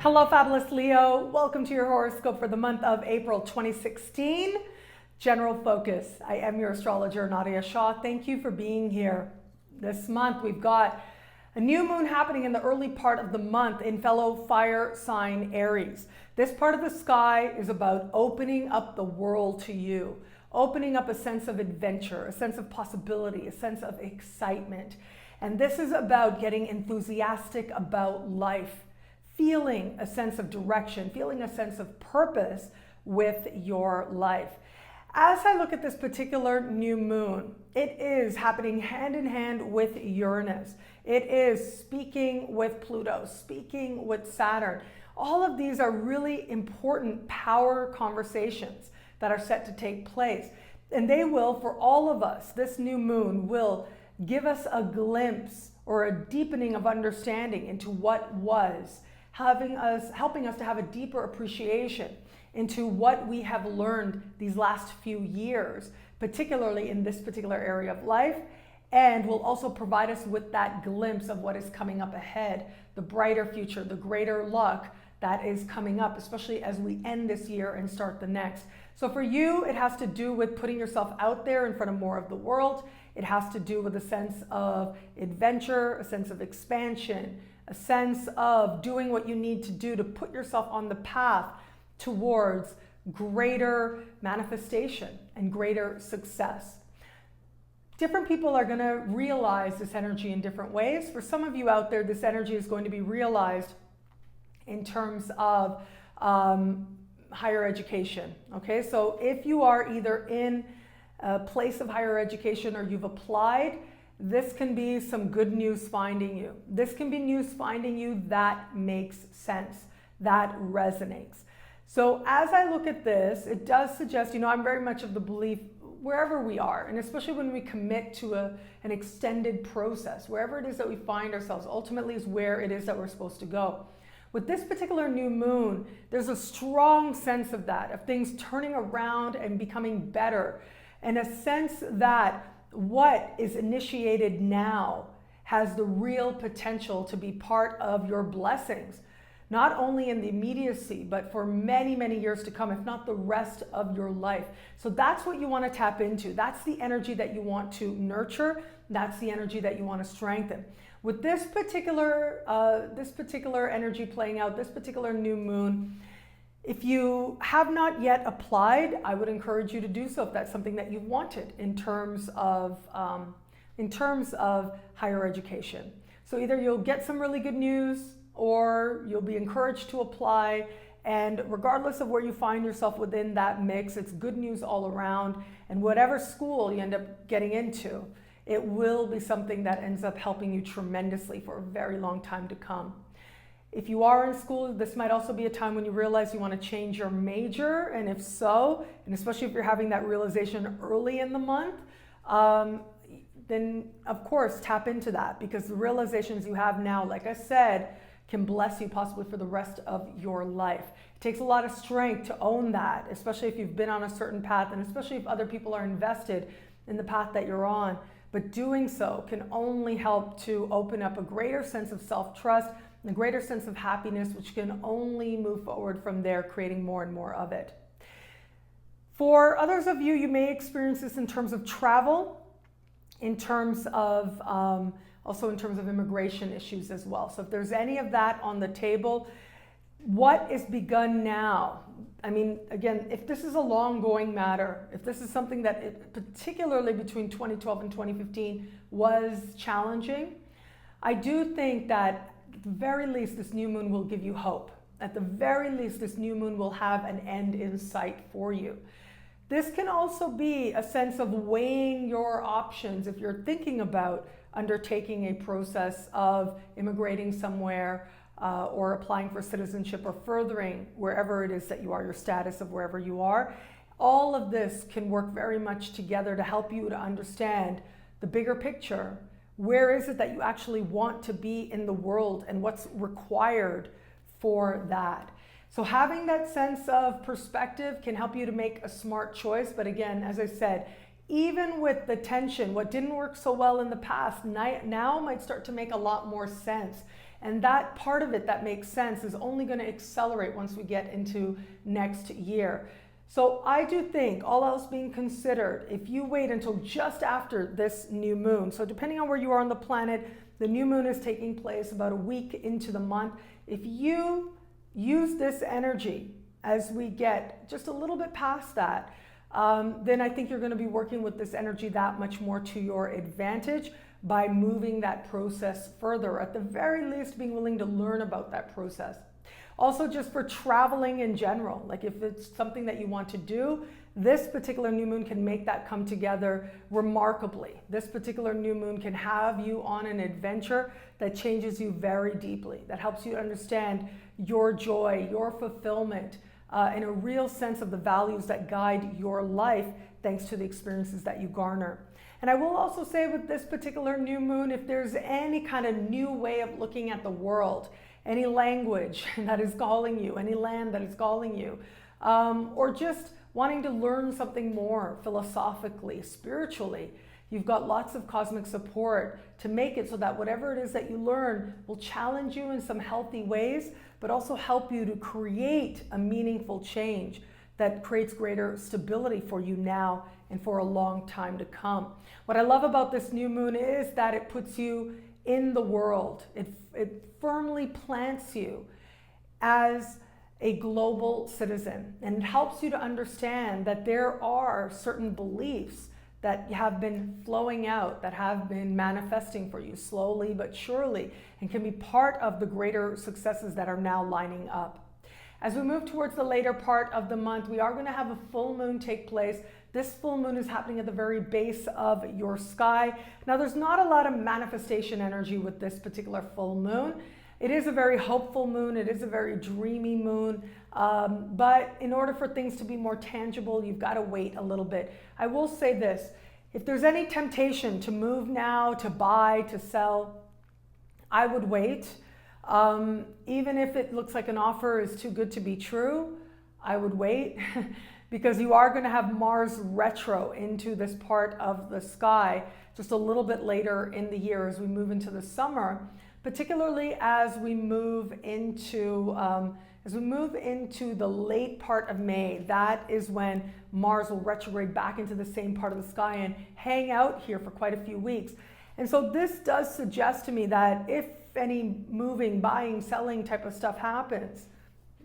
Hello, fabulous Leo. Welcome to your horoscope for the month of April 2016. General focus. I am your astrologer, Nadiya Shah. Thank you for being here. This month, we've got a new moon happening in the early part of the month in fellow fire sign Aries. This part of the sky is about opening up the world to you, opening up a sense of adventure, a sense of possibility, a sense of excitement. And this is about getting enthusiastic about life, feeling a sense of direction, feeling a sense of purpose with your life. As I look at this particular new moon, it is happening hand in hand with Uranus. It is speaking with Pluto, speaking with Saturn. All of these are really important power conversations that are set to take place. And they will, for all of us, this new moon will give us a glimpse or a deepening of understanding into what was, helping us to have a deeper appreciation into what we have learned these last few years, particularly in this particular area of life, and will also provide us with that glimpse of what is coming up ahead, the brighter future, the greater luck that is coming up, especially as we end this year and start the next. So for you, it has to do with putting yourself out there in front of more of the world. It has to do with a sense of adventure, a sense of expansion, a sense of doing what you need to do to put yourself on the path towards greater manifestation and greater success. Different people are going to realize this energy in different ways. For some of you out there, this energy is going to be realized in terms of higher education. Okay, so if you are either in a place of higher education or you've applied, this can be some good news finding you. This can be news finding you that makes sense, that resonates. So as I look at this, it does suggest, I'm very much of the belief wherever we are, and especially when we commit to an extended process, wherever it is that we find ourselves, ultimately is where it is that we're supposed to go. With this particular new moon, there's a strong sense of that, of things turning around and becoming better, and a sense that what is initiated now has the real potential to be part of your blessings, not only in the immediacy, but for many, many years to come, if not the rest of your life. So that's what you want to tap into. That's the energy that you want to nurture. That's the energy that you want to strengthen. With this particular energy playing out, this particular new moon, if you have not yet applied, I would encourage you to do so if that's something that you've wanted in terms of higher education. So either you'll get some really good news or you'll be encouraged to apply. And regardless of where you find yourself within that mix, it's good news all around. And whatever school you end up getting into, it will be something that ends up helping you tremendously for a very long time to come. If you are in school, this might also be a time when you realize you want to change your major, and if so, and especially if you're having that realization early in the month, then of course tap into that, because the realizations you have now, like I said, can bless you possibly for the rest of your life. It takes a lot of strength to own that, especially if you've been on a certain path, and especially if other people are invested in the path that you're on. But doing so can only help to open up a greater sense of self-trust, a greater sense of happiness, which can only move forward from there, creating more and more of it. For others of you, you may experience this in terms of travel, in terms of also in terms of immigration issues as well. So if there's any of that on the table, what is begun now? I mean, again, if this is a long-going matter, if this is something that particularly between 2012 and 2015 was challenging, I do think that at the very least, this new moon will give you hope. At the very least, this new moon will have an end in sight for you. This can also be a sense of weighing your options if you're thinking about undertaking a process of immigrating somewhere or applying for citizenship or furthering wherever it is that you are, your status of wherever you are. All of this can work very much together to help you to understand the bigger picture. Where is it that you actually want to be in the world and what's required for that? So having that sense of perspective can help you to make a smart choice. But again, as I said, even with the tension, what didn't work so well in the past now might start to make a lot more sense. And that part of it that makes sense is only going to accelerate once we get into next year. So I do think, all else being considered, if you wait until just after this new moon, so depending on where you are on the planet, the new moon is taking place about a week into the month. If you use this energy as we get just a little bit past that, then I think you're going to be working with this energy that much more to your advantage by moving that process further, at the very least being willing to learn about that process. Also, just for traveling in general, like if it's something that you want to do, this particular new moon can make that come together remarkably. This particular new moon can have you on an adventure that changes you very deeply, that helps you understand your joy, your fulfillment, and a real sense of the values that guide your life thanks to the experiences that you garner. And I will also say with this particular new moon, if there's any kind of new way of looking at the world, any language that is calling you, any land that is calling you, or just wanting to learn something more philosophically, spiritually, you've got lots of cosmic support to make it so that whatever it is that you learn will challenge you in some healthy ways, but also help you to create a meaningful change that creates greater stability for you now and for a long time to come. What I love about this new moon is that it puts you in the world. It firmly plants you as a global citizen, and it helps you to understand that there are certain beliefs that have been flowing out, that have been manifesting for you slowly but surely, and can be part of the greater successes that are now lining up. As we move towards the later part of the month, we are going to have a full moon take place. This full moon is happening at the very base of your sky. Now, there's not a lot of manifestation energy with this particular full moon. It is a very hopeful moon. It is a very dreamy moon. But in order for things to be more tangible, you've got to wait a little bit. I will say this. If there's any temptation to move now, to buy, to sell, I would wait. Even if it looks like an offer is too good to be true, I would wait because you are going to have Mars retro into this part of the sky just a little bit later in the year as we move into the summer, particularly as we move into the late part of May. That is when Mars will retrograde back into the same part of the sky and hang out here for quite a few weeks. And so this does suggest to me that if any moving, buying, selling type of stuff happens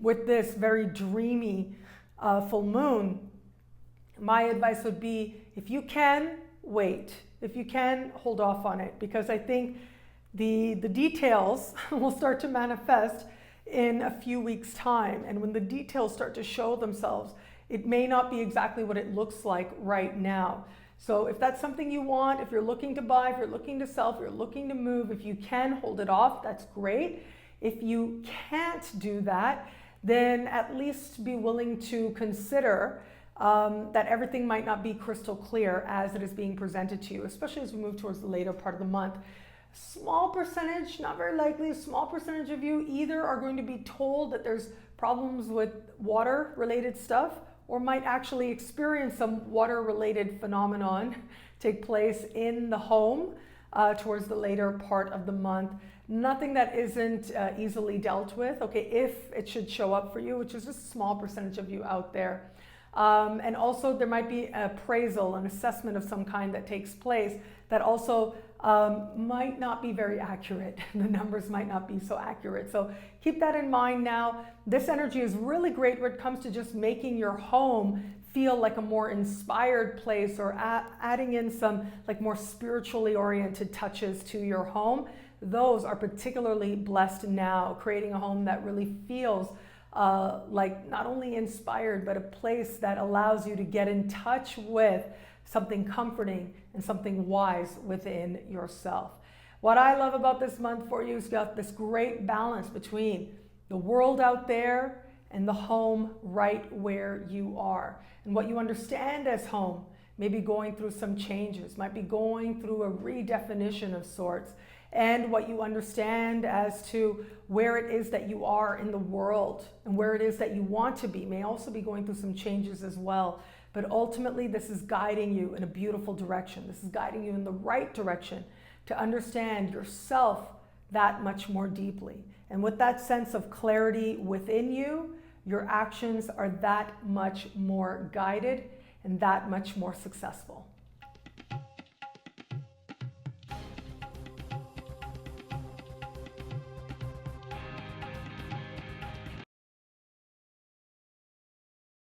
with this very dreamy full moon, my advice would be, if you can, wait. If you can, hold off on it, because I think the details will start to manifest in a few weeks' time. And when the details start to show themselves, it may not be exactly what it looks like right now. So if that's something you want, if you're looking to buy, if you're looking to sell, if you're looking to move, if you can hold it off, that's great. If you can't do that, then at least be willing to consider that everything might not be crystal clear as it is being presented to you, especially as we move towards the later part of the month. Small percentage, not very likely, a small percentage of you either are going to be told that there's problems with water-related stuff, or might actually experience some water-related phenomenon take place in the home towards the later part of the month. Nothing that isn't easily dealt with, okay, if it should show up for you, which is just a small percentage of you out there. And also there might be an appraisal, an assessment of some kind that takes place that also might not be very accurate. The numbers might not be so accurate. So keep that in mind now. This energy is really great when it comes to just making your home feel like a more inspired place, or adding in some like more spiritually oriented touches to your home. Those are particularly blessed now, creating a home that really feels like not only inspired, but a place that allows you to get in touch with something comforting and something wise within yourself. What I love about this month for you is got this great balance between the world out there and the home right where you are. And what you understand as home may be going through some changes, might be going through a redefinition of sorts. And what you understand as to where it is that you are in the world and where it is that you want to be may also be going through some changes as well. But ultimately, this is guiding you in a beautiful direction. This is guiding you in the right direction to understand yourself that much more deeply. And with that sense of clarity within you, your actions are that much more guided and that much more successful.